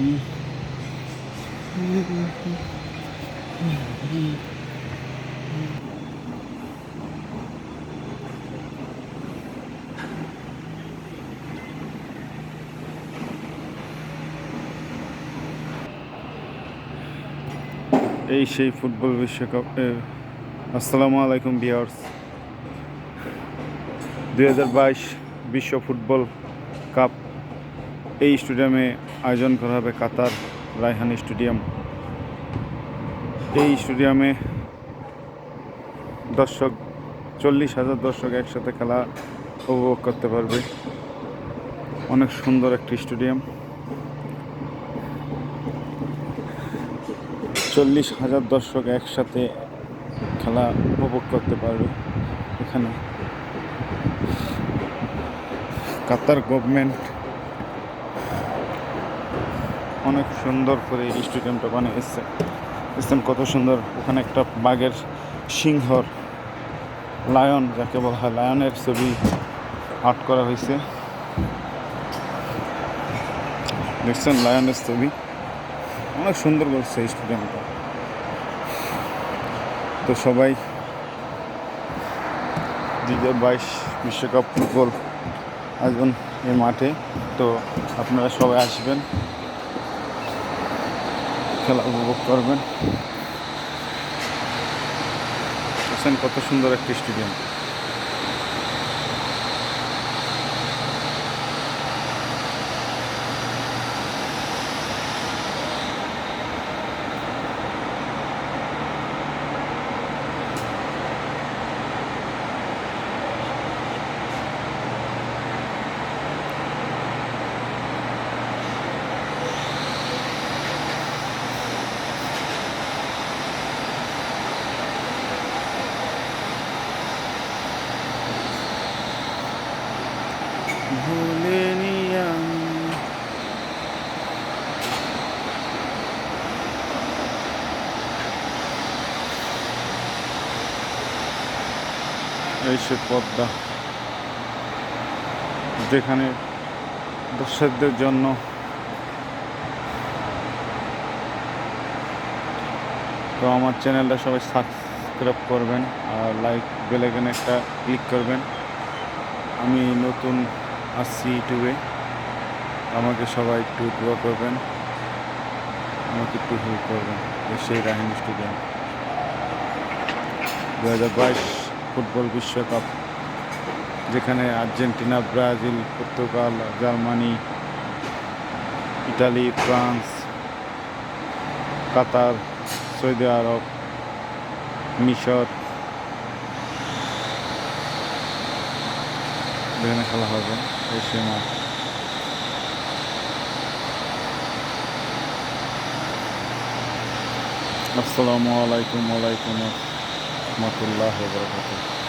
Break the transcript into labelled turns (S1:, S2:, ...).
S1: এই সেই ফুটবল বিশ্বকাপ। আসসালামু আলাইকুম ভিউয়ার্স। 2022 বিশ্ব ফুটবল কাপ এই স্টেডিয়ামে আয়োজন করা হবে, কাতার রায়হান স্টেডিয়াম। এই স্টেডিয়ামে দর্শক 40,000 দর্শক একসাথে খেলা উপভোগ করতে পারবে। অনেক সুন্দর একটি স্টেডিয়াম। 40,000 দর্শক একসাথে খেলা উপভোগ করতে পারবে। এখানে কাতার গভর্নমেন্ট অনেক সুন্দর করে এই স্টেডিয়ামটা বানিয়েছে। দেখছেন কত সুন্দর। ওখানে একটা বাঘের সিংহর, লায়ন যাকে বলা হয়, লায়নের ছবি আর্ট করা হয়েছে। দেখছেন লায়নের ছবি, অনেক সুন্দর করছে এই স্টেডিয়ামটা। তো সবাই 2022 বিশ্বকাপ ফুটবল আয়োজন এই মাঠে। তো আপনারা সবাই আসবেন, খেলা উপভোগ করবেন। দেখছেন কত সুন্দর একটি স্টেডিয়াম। ভুলিনি আমি এই সে পদ্মা, যেখানে দর্শকদের জন্য তো আমার চ্যানেলটা সবাই সাবস্ক্রাইব করবেন আর লাইক বেল আইকনে একটা ক্লিক করবেন। আমি নতুন আসছি ইউটিউবে, আমাকে সবাই একটু দোয়া করবেন, আমাকে একটু হেল্প করবেন। সেই রায়হান স্টেডিয়াম 2022 ফুটবল বিশ্বকাপ, যেখানে Argentina, Brazil, Portugal, Germany, Italy, France, Qatar, Saudi Arab, মিশর এখানে খেলা হবে। এশিয়া মাঠ। আসসালামু আলাইকুম ওয়া রাহমাতুল্লাহি ওয়া বারাকাতুহু।